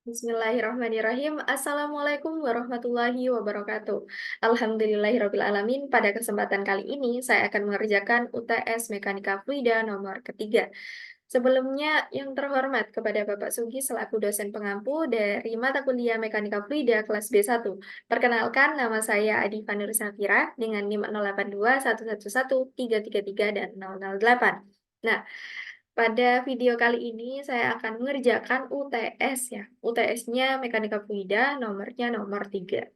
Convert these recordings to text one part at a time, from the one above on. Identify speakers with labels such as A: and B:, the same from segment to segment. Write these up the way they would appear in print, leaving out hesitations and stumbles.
A: Bismillahirrahmanirrahim. Assalamualaikum warahmatullahi wabarakatuh. Alhamdulillahirrahmanirrahim. Pada kesempatan kali ini, saya akan mengerjakan UTS Mekanika Fluida nomor ketiga. Sebelumnya, yang terhormat kepada Bapak Sugi selaku dosen pengampu dari mata kuliah Mekanika Fluida kelas B1. Perkenalkan, nama saya Adi Fanur Safira dengan NIM 0821111333 dan 008. Nah, pada video kali ini saya akan mengerjakan UTS ya. UTS-nya Mekanika Fluida, nomornya nomor 3.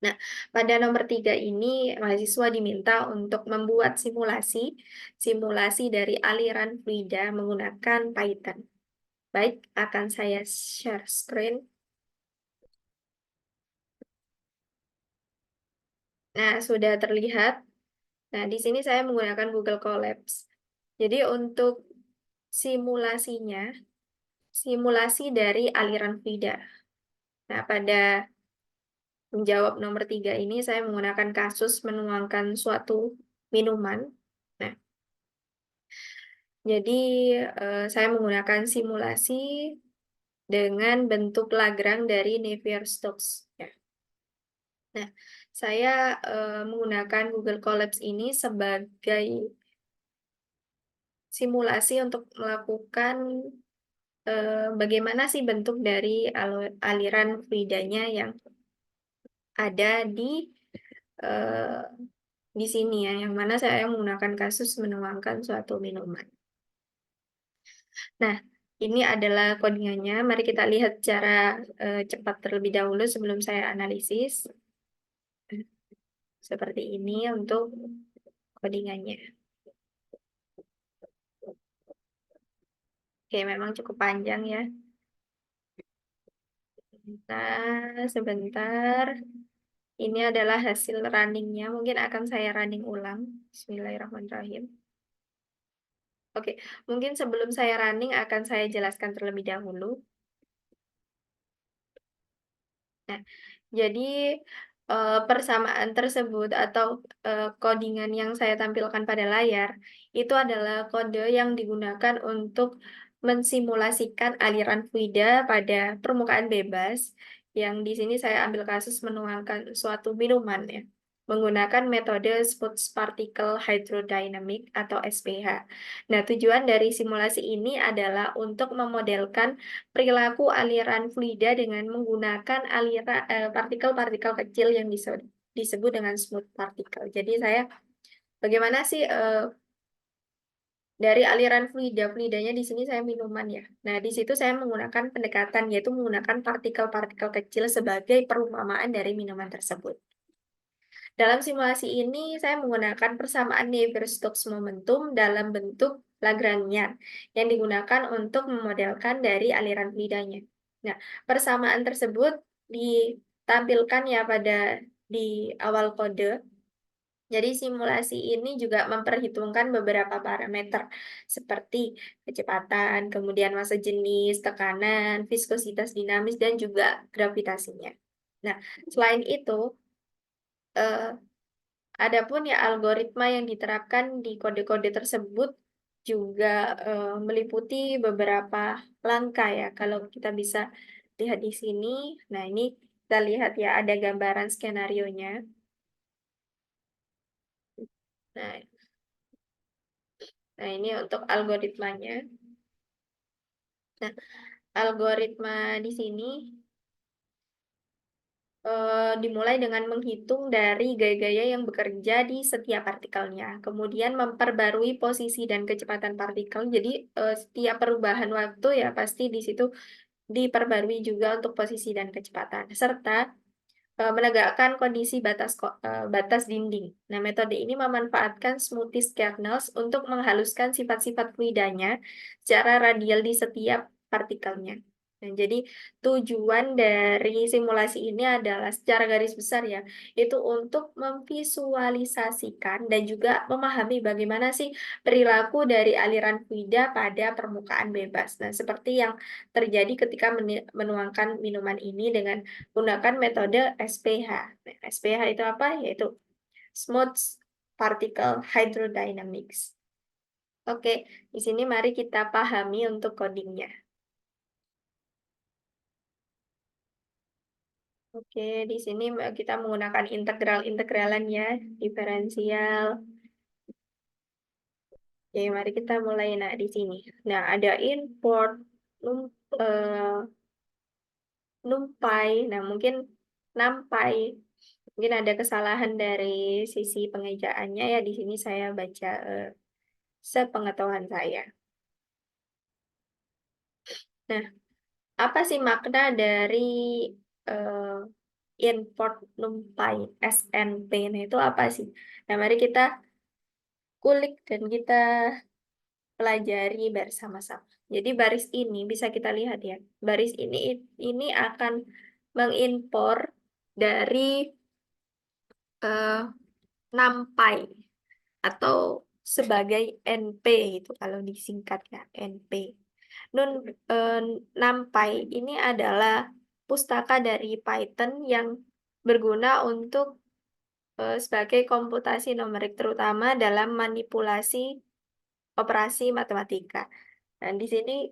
A: Nah, pada nomor 3 ini mahasiswa diminta untuk membuat simulasi dari aliran fluida menggunakan Python. Baik, akan saya share screen. Nah, sudah terlihat. Nah, di sini saya menggunakan Google Colabs. Jadi untuk simulasinya, simulasi dari aliran fluida. Nah, pada menjawab nomor 3 ini, saya menggunakan kasus menuangkan suatu minuman. Nah, jadi saya menggunakan simulasi dengan bentuk Lagrange dari Navier-Stokes. Ya. Nah, saya menggunakan Google Colabs ini sebagai simulasi untuk melakukan bagaimana sih bentuk dari aliran fluidanya yang ada eh, di sini ya, yang mana saya menggunakan kasus menuangkan suatu minuman. Nah, ini adalah codingannya. Mari kita lihat secara cepat terlebih dahulu sebelum saya analisis. Seperti ini untuk codingannya. Oke, memang cukup panjang ya. Sebentar. Ini adalah hasil runningnya. Mungkin akan saya running ulang. Bismillahirrahmanirrahim. Oke, mungkin sebelum saya running akan saya jelaskan terlebih dahulu. Nah, jadi persamaan tersebut atau codingan yang saya tampilkan pada layar itu adalah kode yang digunakan untuk mensimulasikan aliran fluida pada permukaan bebas, yang di sini saya ambil kasus menuangkan suatu minuman ya, menggunakan metode Smooth Particle Hydrodynamic atau SPH. Nah, tujuan dari simulasi ini adalah untuk memodelkan perilaku aliran fluida dengan menggunakan partikel-partikel kecil yang disebut dengan smooth particle. Jadi bagaimana sih dari aliran fluidanya di sini saya minuman ya. Nah, di situ saya menggunakan pendekatan yaitu menggunakan partikel-partikel kecil sebagai perumpamaan dari minuman tersebut. Dalam simulasi ini, saya menggunakan persamaan Navier-Stokes momentum dalam bentuk Lagrangian yang digunakan untuk memodelkan dari aliran fluidanya. Nah, persamaan tersebut ditampilkan ya di awal kode. Jadi simulasi ini juga memperhitungkan beberapa parameter seperti kecepatan, kemudian massa jenis, tekanan, viskositas dinamis, dan juga gravitasinya. Nah, selain itu, eh, adapun ya algoritma yang diterapkan di kode-kode tersebut juga meliputi beberapa langkah ya. Kalau kita bisa lihat di sini, nah ini kita lihat ya ada gambaran skenarionya. Nah, nah ini untuk algoritmanya. Nah, algoritma di sini dimulai dengan menghitung dari gaya-gaya yang bekerja di setiap partikelnya, kemudian memperbarui posisi dan kecepatan partikel. Jadi setiap perubahan waktu ya pasti di situ diperbarui juga untuk posisi dan kecepatan, serta menegakkan kondisi batas dinding. Nah, metode ini memanfaatkan smoothies kernels untuk menghaluskan sifat-sifat fluidanya secara radial di setiap partikelnya. Nah, jadi tujuan dari simulasi ini adalah secara garis besar ya, itu untuk memvisualisasikan dan juga memahami bagaimana sih perilaku dari aliran fluida pada permukaan bebas. Nah, seperti yang terjadi ketika menuangkan minuman ini dengan gunakan metode SPH. Nah, SPH itu apa? Yaitu Smooth Particle Hydrodynamics. Oke, di sini mari kita pahami untuk codingnya. Oke, di sini kita menggunakan integral-integralan ya, diferensial. Oke, mari kita mulai. Nah, di sini. Nah, ada import, num, eh, numpy. Nah, mungkin numpy. Mungkin ada kesalahan dari sisi pengejaannya ya. Di sini saya baca sepengetahuan saya. Nah, apa sih makna dari eh, import numpy SNP? Nah, itu apa sih? Nah, mari kita kulik dan kita pelajari bersama-sama. Jadi baris ini bisa kita lihat ya. Baris ini akan mengimpor dari eh, NumPy atau sebagai NP itu kalau disingkat ya NP. Nun eh, NumPy ini adalah pustaka dari Python yang berguna untuk sebagai komputasi numerik terutama dalam manipulasi operasi matematika. Dan di sini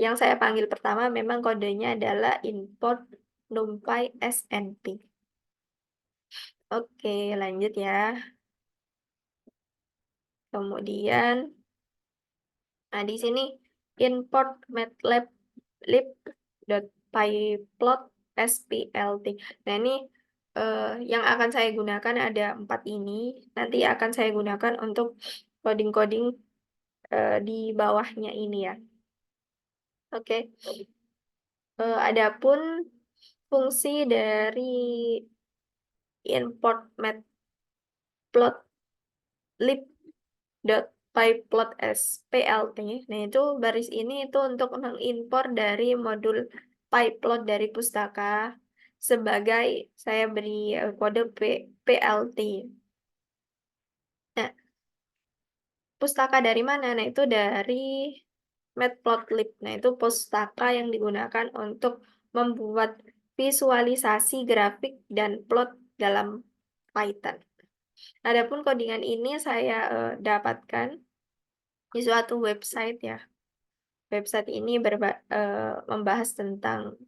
A: yang saya panggil pertama memang kodenya adalah import NumPy SNP. Oke, lanjut ya. Kemudian, nah di sini import MATLAB lib.pyplot splt. Nah ini yang akan saya gunakan ada 4 ini. Nanti akan saya gunakan untuk coding-coding di bawahnya ini ya. Oke. Adapun fungsi dari import matplotlib.pyplot splt. Nah, itu baris ini itu untuk mengimpor dari modul pyplot dari pustaka sebagai saya beri kode PLT. Nah, pustaka dari mana? Nah, itu dari matplotlib. Nah, itu pustaka yang digunakan untuk membuat visualisasi grafik dan plot dalam Python. Adapun codingan ini saya dapatkan di suatu website ya. Website ini membahas tentang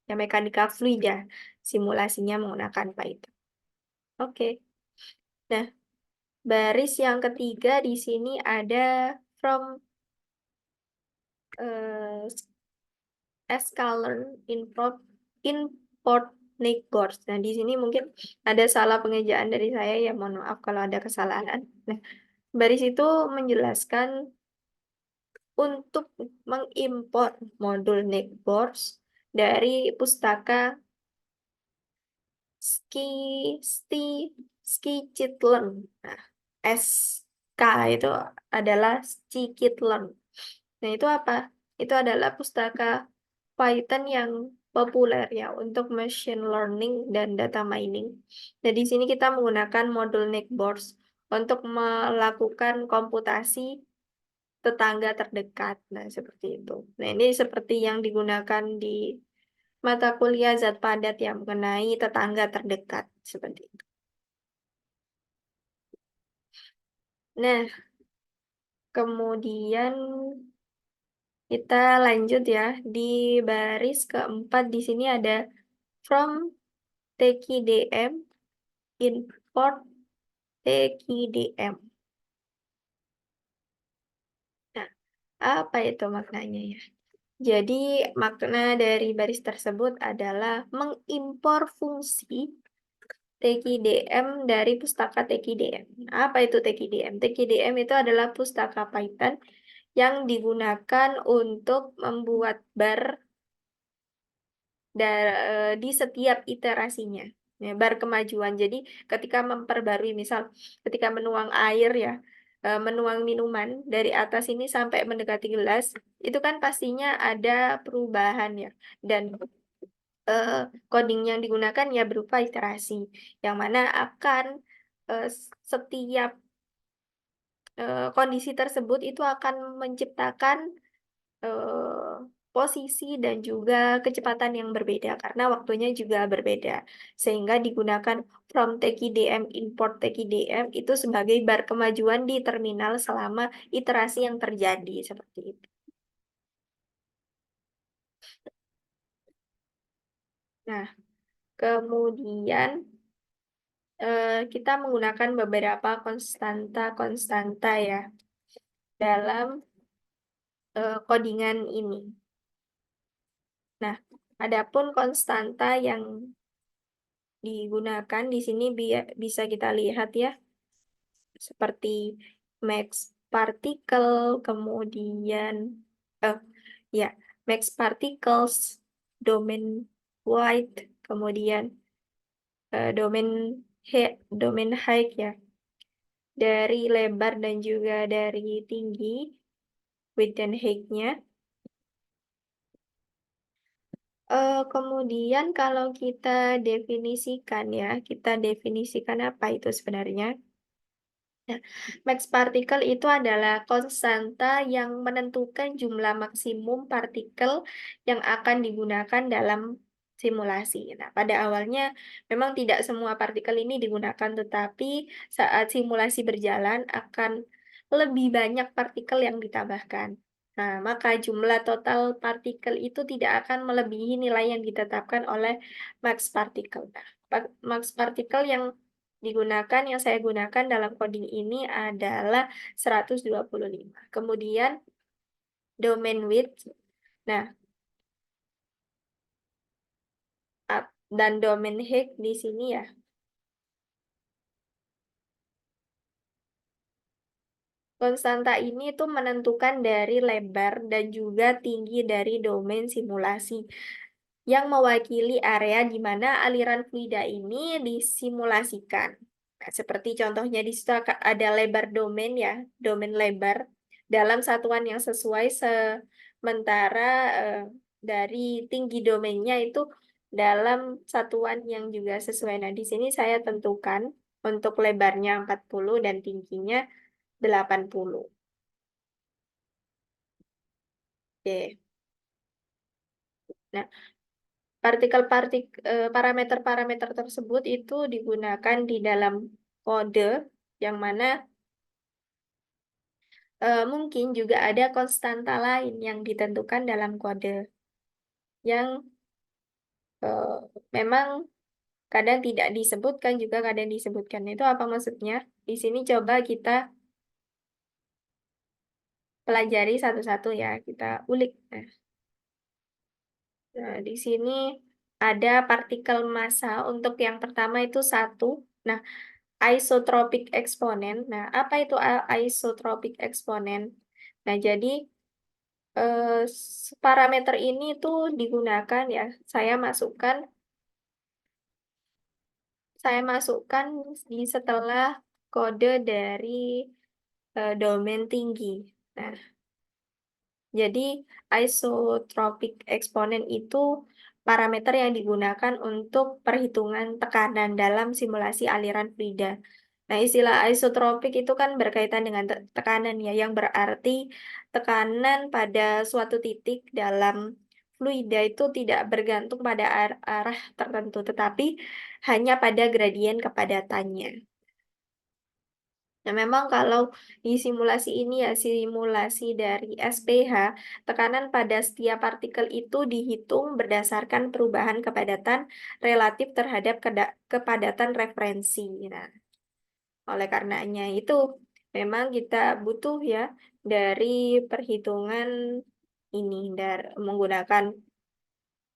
A: ya, mekanika fluida, simulasinya menggunakan Python. Oke. Nah, baris yang ketiga di sini ada from eh, sklearn import Nickboards. Nah, di sini mungkin ada salah pengejaan dari saya ya, mohon maaf kalau ada kesalahan. Nah, baris itu menjelaskan untuk mengimpor modul Nickboards dari pustaka Ski Sti Skikit-learn. Nah, SK itu adalah Skikit-learn. Nah, itu apa? Itu adalah pustaka Python yang populer ya untuk machine learning dan data mining. Nah, di sini kita menggunakan modul Nickboards untuk melakukan komputasi tetangga terdekat. Nah, seperti itu. Nah, ini seperti yang digunakan di mata kuliah zat padat yang mengenai tetangga terdekat. Seperti itu. Nah, kemudian kita lanjut ya. Di baris keempat di sini ada from TKDM import TKDM. Nah, apa itu maknanya ya? Jadi, makna dari baris tersebut adalah mengimpor fungsi TKDM dari pustaka TKDM. Apa itu TKDM? TKDM itu adalah pustaka Python yang digunakan untuk membuat bar di setiap iterasinya. Ya, bar kemajuan. Jadi ketika memperbarui, misal ketika menuang air ya, menuang minuman dari atas ini sampai mendekati gelas, itu kan pastinya ada perubahan ya. Dan eh, coding yang digunakan ya berupa iterasi, yang mana akan setiap kondisi tersebut itu akan menciptakan eh, posisi dan juga kecepatan yang berbeda karena waktunya juga berbeda. Sehingga digunakan from TKDM import TKDM itu sebagai bar kemajuan di terminal selama iterasi yang terjadi seperti itu. Nah, Kemudian kita menggunakan beberapa konstanta-konstanta ya dalam codingan ini. Nah, adapun konstanta yang digunakan di sini bisa kita lihat ya, seperti max particle, kemudian eh ya, max particles, domain wide, kemudian domain height ya, dari lebar dan juga dari tinggi, width dan height-nya. Kemudian kalau kita definisikan ya, kita definisikan apa itu sebenarnya? Nah, max particle itu adalah konstanta yang menentukan jumlah maksimum partikel yang akan digunakan dalam simulasi. Nah, pada awalnya memang tidak semua partikel ini digunakan, tetapi saat simulasi berjalan akan lebih banyak partikel yang ditambahkan. Nah, maka jumlah total partikel itu tidak akan melebihi nilai yang ditetapkan oleh max particle. Nah, max particle yang saya gunakan dalam coding ini adalah 125. Kemudian domain width, nah, dan domain height di sini ya. Konstanta ini tuh menentukan dari lebar dan juga tinggi dari domain simulasi yang mewakili area di mana aliran fluida ini disimulasikan. Nah, seperti contohnya di situ ada lebar domain ya, domain lebar dalam satuan yang sesuai, sementara dari tinggi domainnya itu dalam satuan yang juga sesuai. Nah, di sini saya tentukan untuk lebarnya 40 dan tingginya 80. Oke. Nah, parameter-parameter tersebut itu digunakan di dalam kode yang mana mungkin juga ada konstanta lain yang ditentukan dalam kode yang eh, memang kadang tidak disebutkan juga kadang disebutkan. Itu apa maksudnya? Di sini coba kita pelajari satu-satu ya, kita ulik. Nah, di sini ada partikel massa untuk yang pertama itu 1. Nah, isotropic eksponen. Nah, apa itu isotropic eksponen? Nah, jadi parameter ini tuh digunakan ya. Saya masukkan di setelah kode dari domain tinggi. Nah, jadi isotropic eksponen itu parameter yang digunakan untuk perhitungan tekanan dalam simulasi aliran fluida. Nah, istilah isotropik itu kan berkaitan dengan tekanan ya, yang berarti tekanan pada suatu titik dalam fluida itu tidak bergantung pada arah tertentu, tetapi hanya pada gradien kepadatannya. Nah, memang kalau di simulasi ini ya, simulasi dari SPH, tekanan pada setiap partikel itu dihitung berdasarkan perubahan kepadatan relatif terhadap kepadatan referensi. Nah, oleh karenanya itu memang kita butuh ya dari perhitungan ini menggunakan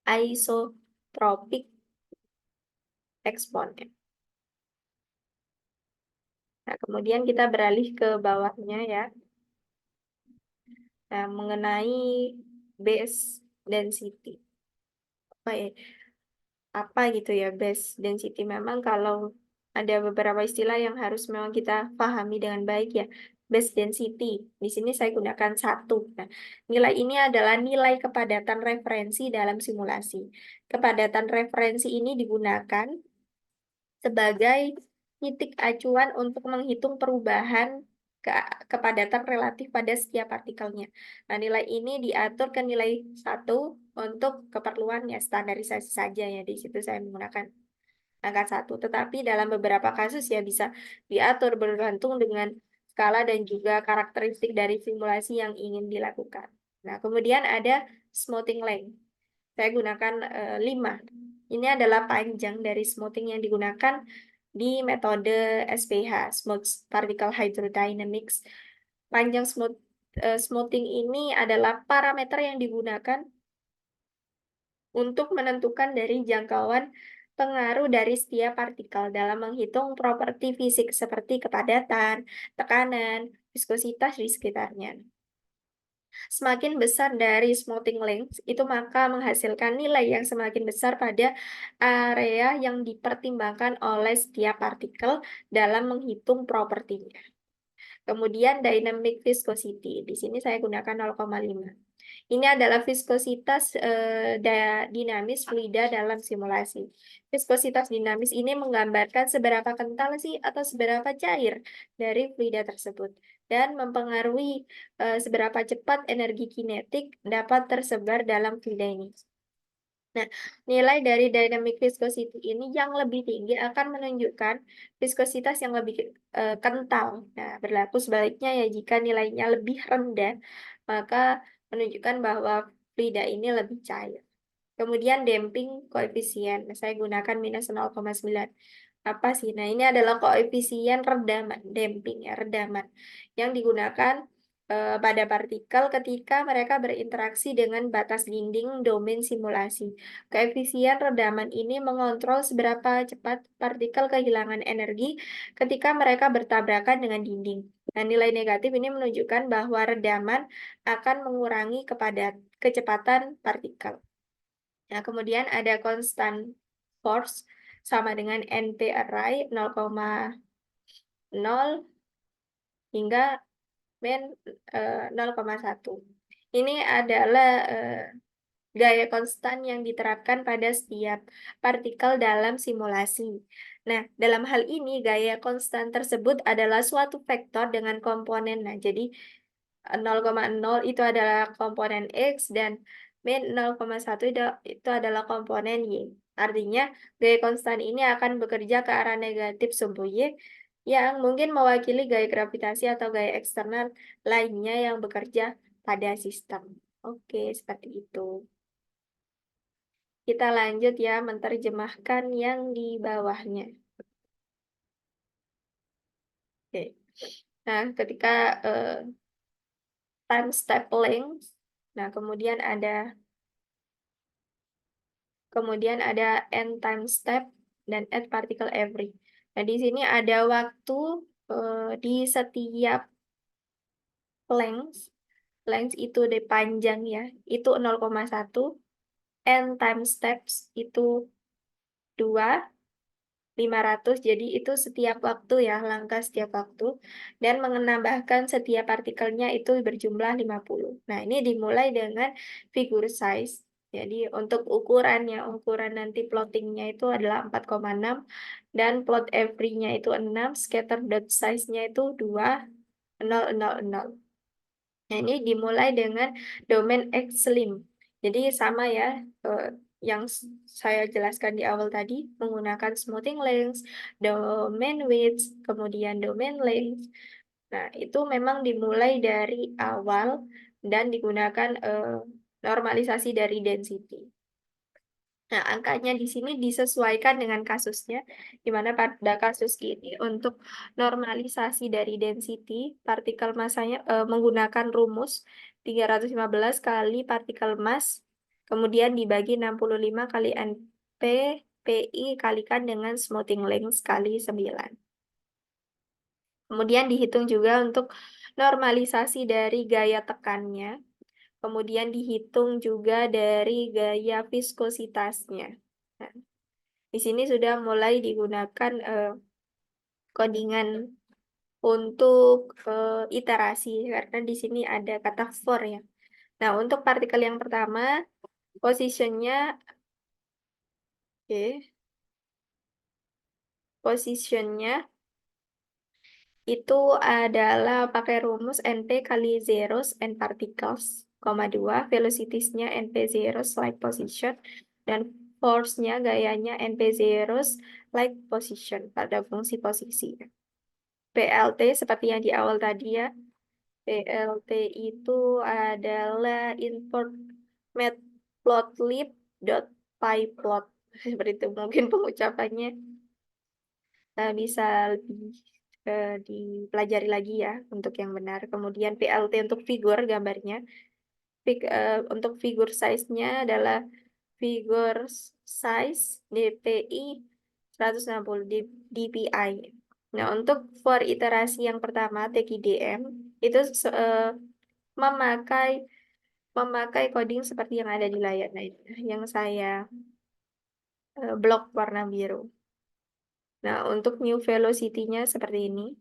A: isotropic eksponen. Nah, kemudian kita beralih ke bawahnya ya. Nah, mengenai base density. Apa ya? Apa gitu ya base density? Memang kalau ada beberapa istilah yang harus memang kita pahami dengan baik ya. Base density. Di sini saya gunakan 1. Nah, nilai ini adalah nilai kepadatan referensi dalam simulasi. Kepadatan referensi ini digunakan sebagai titik acuan untuk menghitung perubahan kepadatan relatif pada setiap partikelnya. Nah, nilai ini diatur ke nilai 1 untuk keperluan ya standarisasi saja ya. Di situ saya menggunakan angka 1. Tetapi dalam beberapa kasus ya bisa diatur bergantung dengan skala dan juga karakteristik dari simulasi yang ingin dilakukan. Nah, kemudian ada smoothing length. Saya gunakan 5. Ini adalah panjang dari smoothing yang digunakan di metode SPH, Smooth Particle Hydrodynamics. Panjang smoothing ini adalah parameter yang digunakan untuk menentukan dari jangkauan pengaruh dari setiap partikel dalam menghitung properti fisik seperti kepadatan, tekanan, viskositas di sekitarnya. Semakin besar dari smoothing length, itu maka menghasilkan nilai yang semakin besar pada area yang dipertimbangkan oleh setiap partikel dalam menghitung propertinya. Kemudian dynamic viscosity, di sini saya gunakan 0,5. Ini adalah viskositas dinamis fluida dalam simulasi. Viskositas dinamis ini menggambarkan seberapa kental sih atau seberapa cair dari fluida tersebut dan mempengaruhi seberapa cepat energi kinetik dapat tersebar dalam fluida ini. Nah, nilai dari dynamic viscosity ini yang lebih tinggi akan menunjukkan viskositas yang lebih kental. Nah, berlaku sebaliknya ya jika nilainya lebih rendah, maka menunjukkan bahwa fluida ini lebih cair. Kemudian damping koefisien. Nah, saya gunakan minus 0,9. Apa sih? Nah, ini adalah koefisien redaman, damping ya, redaman yang digunakan pada partikel ketika mereka berinteraksi dengan batas dinding domain simulasi. Koefisien redaman ini mengontrol seberapa cepat partikel kehilangan energi ketika mereka bertabrakan dengan dinding. Nah, nilai negatif ini menunjukkan bahwa redaman akan mengurangi kecepatan partikel. Nah, kemudian ada constant force sama dengan NP array 0,0 hingga min 0,1. Ini adalah gaya konstan yang diterapkan pada setiap partikel dalam simulasi. Nah, dalam hal ini gaya konstan tersebut adalah suatu vektor dengan komponen. Nah, jadi 0,0 itu adalah komponen X dan min 0,1 itu adalah komponen Y. Artinya, gaya konstan ini akan bekerja ke arah negatif sumbu Y yang mungkin mewakili gaya gravitasi atau gaya eksternal lainnya yang bekerja pada sistem. Oke, seperti itu. Kita lanjut ya, menerjemahkan yang di bawahnya. Oke. Nah, ketika time step length, nah kemudian ada n time step dan add particle every. Nah, di sini ada waktu di setiap length. Length itu di panjang ya, itu 0,1. N time steps itu 2, 500, jadi itu setiap waktu ya, langkah setiap waktu. Dan menambahkan setiap partikelnya itu berjumlah 50. Nah, ini dimulai dengan figure size. Jadi untuk ukuran nanti plottingnya itu adalah 4,6. Dan plot every-nya itu 6, scatter dot size-nya itu 2, 0, 0, 0. Nah, ini dimulai dengan domain X slim. Jadi sama ya, yang saya jelaskan di awal tadi, menggunakan smoothing length, domain width, kemudian domain length. Nah, itu memang dimulai dari awal dan digunakan normalisasi dari density. Nah, angkanya di sini disesuaikan dengan kasusnya, di mana pada kasus ini untuk normalisasi dari density, partikel massanya menggunakan rumus 315 kali partikel mass, kemudian dibagi 65 kali NP, PI kalikan dengan smoothing length kali 9. Kemudian dihitung juga untuk normalisasi dari gaya tekannya. Kemudian dihitung juga dari gaya viskositasnya. Nah, di sini sudah mulai digunakan codingan untuk iterasi karena di sini ada kata for ya. Nah, untuk partikel yang pertama, positionnya, positionnya itu adalah pakai rumus NP kali zeros and particles, 2, velocitiesnya NP zeros like position, dan force-nya gayanya NP zeros like position pada fungsi posisi. PLT seperti yang di awal tadi ya, PLT itu adalah import matplotlib.pyplot. Seperti itu mungkin pengucapannya, bisa lebih, dipelajari lagi ya untuk yang benar. Kemudian PLT untuk figur gambarnya, untuk figur size-nya adalah figur size DPI 160 dpi. Nah, untuk for iterasi yang pertama TKDM itu memakai memakai coding seperti yang ada di layar. Nah, ini yang saya blok warna biru. Nah, untuk new velocity-nya seperti ini.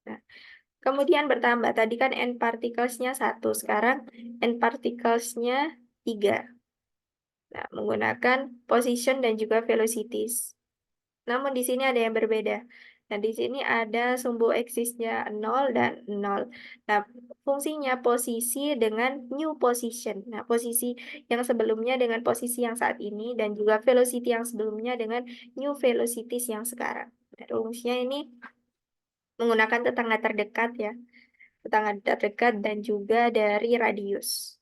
A: Nah, kemudian bertambah. Tadi kan n particles-nya 1, sekarang n particles-nya 3. Nah, menggunakan position dan juga velocities. Namun di sini ada yang berbeda. Nah, di sini ada sumbu eksisnya 0 dan 0. Nah, fungsinya posisi dengan new position. Nah, posisi yang sebelumnya dengan posisi yang saat ini, dan juga velocity yang sebelumnya dengan new velocities yang sekarang. Nah, rumusnya ini menggunakan tetangga terdekat ya. Tetangga terdekat dan juga dari radius.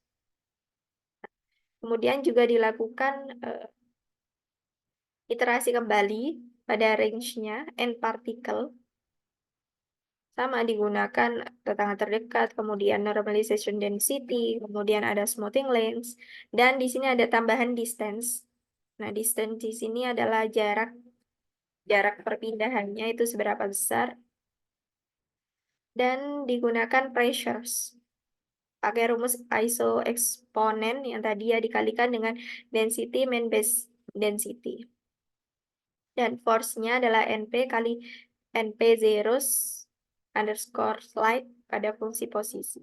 A: Kemudian juga dilakukan iterasi kembali pada range-nya n particle. Sama digunakan tetangga terdekat, kemudian normalization density, kemudian ada smoothing length, dan di sini ada tambahan distance. Nah, distance di sini adalah jarak jarak perpindahannya itu seberapa besar, dan digunakan pressures. Pakai rumus iso eksponen yang tadi ya dikalikan dengan density main base density. Dan force-nya adalah NP kali NP zeros underscore slide pada fungsi posisi.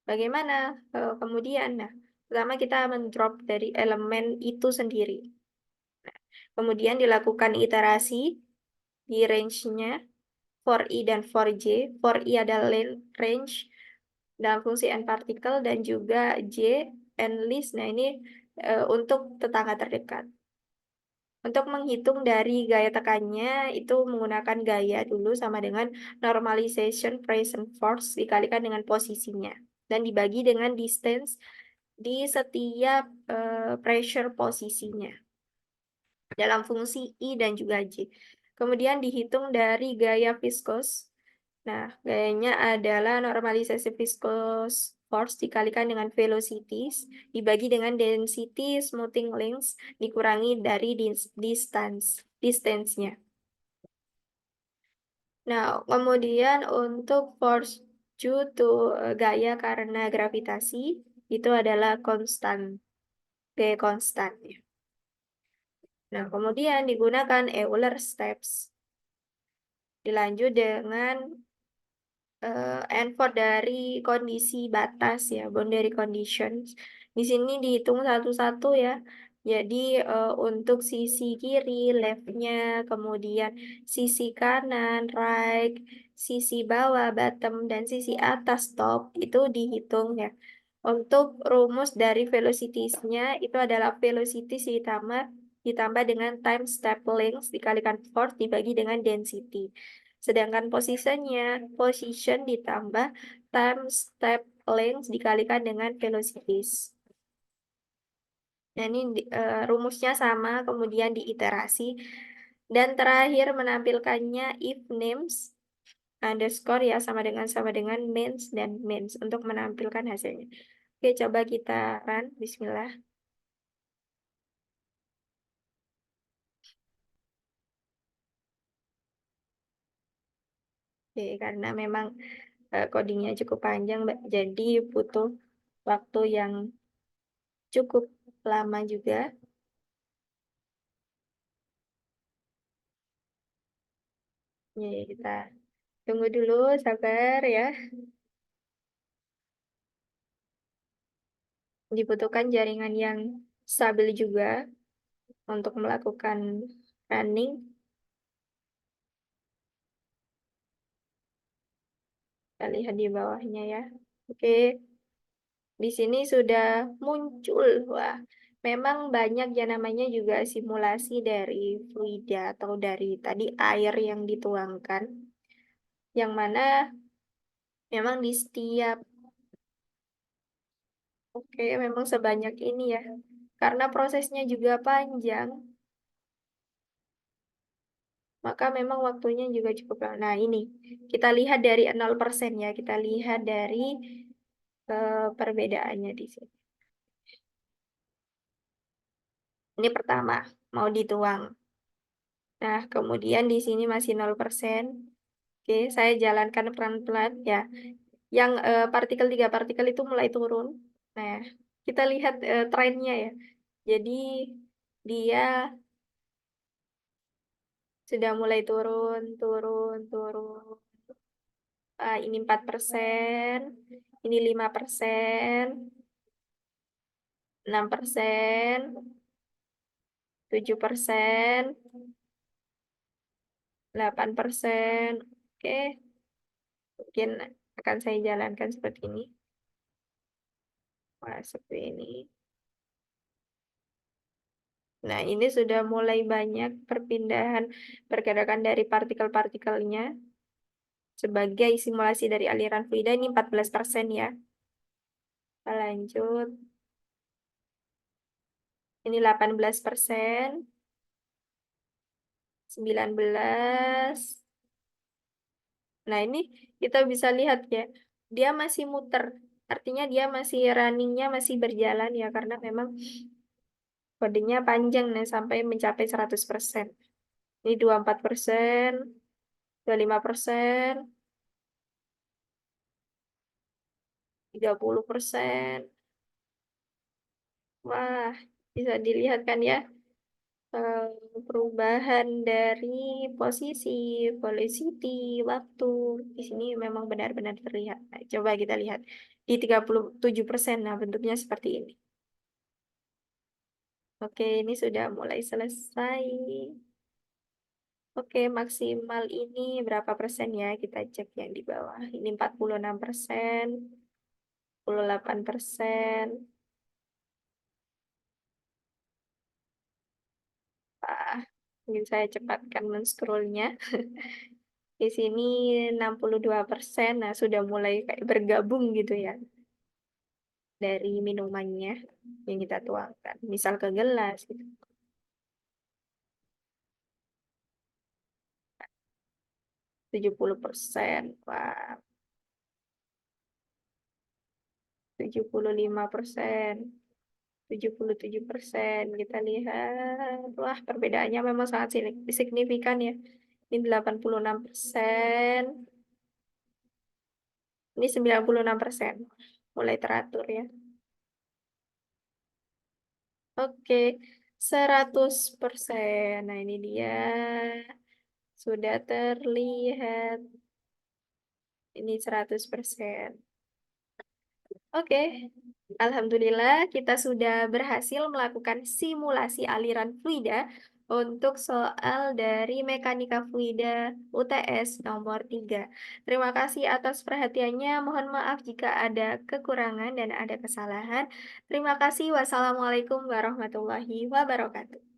A: Bagaimana kemudian? Nah, pertama kita mendrop dari elemen itu sendiri. Kemudian dilakukan iterasi di range-nya for i dan for j. For i adalah range dalam fungsi n particle dan juga j n least. Nah, ini untuk tetangga terdekat. Untuk menghitung dari gaya tekannya, itu menggunakan gaya dulu sama dengan normalization present force dikalikan dengan posisinya. Dan dibagi dengan distance di setiap pressure posisinya dalam fungsi I dan juga J. Kemudian dihitung dari gaya viscous. Nah, gayanya adalah normalisasi viscous force dikalikan dengan velocities dibagi dengan density smoothing length dikurangi dari distance-nya. Nah, kemudian untuk force due to gaya karena gravitasi itu adalah konstan, gaya konstan ya. Nah, kemudian digunakan Euler steps. Dilanjut dengan N4 dari kondisi batas ya, boundary conditions. Di sini dihitung satu-satu ya. Jadi untuk sisi kiri, left-nya, kemudian sisi kanan, right, sisi bawah, bottom, dan sisi atas, top, itu dihitung ya. Untuk rumus dari velocities-nya itu adalah velocities ditambah dengan time step length dikalikan force dibagi dengan density. Sedangkan position ditambah time step length dikalikan dengan velocities. Nah, ini rumusnya sama, kemudian diiterasi. Dan terakhir menampilkannya if names underscore ya sama dengan mains dan mains untuk menampilkan hasilnya. Oke, coba kita run. Bismillah. Oke, karena memang codingnya cukup panjang, Mbak. Jadi butuh waktu yang cukup lama juga. Ya, kita tunggu dulu, sabar ya. Dibutuhkan jaringan yang stabil juga untuk melakukan running. Kita lihat di bawahnya ya. Oke, di sini sudah muncul. Wah, memang banyak ya namanya juga simulasi dari fluida atau dari tadi air yang dituangkan. Yang mana memang di setiap, oke, memang sebanyak ini ya. Karena prosesnya juga panjang, maka memang waktunya juga cukup lama. Nah, ini kita lihat dari 0% ya, kita lihat dari perbedaannya di sini. Ini pertama, mau dituang. Nah, kemudian di sini masih 0%. Oke, saya jalankan pelan-pelan ya. Yang, partikel 3 partikel itu mulai turun. Nah, kita lihat, trennya ya. Jadi dia sudah mulai turun turun turun. Ini 4%, ini 5%, 6%, 7%, 8%. Oke, mungkin akan saya jalankan seperti ini. Wah, seperti ini. Nah, ini sudah mulai banyak perpindahan pergerakan dari partikel-partikelnya sebagai simulasi dari aliran fluida ini 14% ya. Kita lanjut. Ini 18%, 19. Nah, ini kita bisa lihat ya, dia masih muter. Artinya dia masih runningnya masih berjalan ya, karena memang kodenya panjang nih sampai mencapai 100%. Ini 24%, 25%, 30%. Wah, bisa dilihat kan ya, eh, perubahan dari posisi, velocity, waktu. Di sini memang benar-benar terlihat. Nah, coba kita lihat di 37%. Nah, bentuknya seperti ini. Oke, ini sudah mulai selesai. Oke, maksimal ini berapa persen ya? Kita cek yang di bawah. Ini 46%, 48%. Ah, mungkin saya cepatkan men-scrollnya. Di sini 62%. Nah, sudah mulai kayak bergabung gitu ya dari minumannya yang kita tuangkan. Misal ke gelas gitu. 70%. Wah, 75%. 77%. Kita lihat. Wah, perbedaannya memang sangat signifikan ya. Ini 86%. Ini 96%. Mulai teratur ya. Oke, 100%. Nah, ini dia. Sudah terlihat. Ini 100%. Oke, alhamdulillah kita sudah berhasil melakukan simulasi aliran fluida untuk soal dari mekanika fluida UTS nomor 3. Terima kasih atas perhatiannya. Mohon maaf jika ada kekurangan dan ada kesalahan. Terima kasih. Wassalamualaikum warahmatullahi wabarakatuh.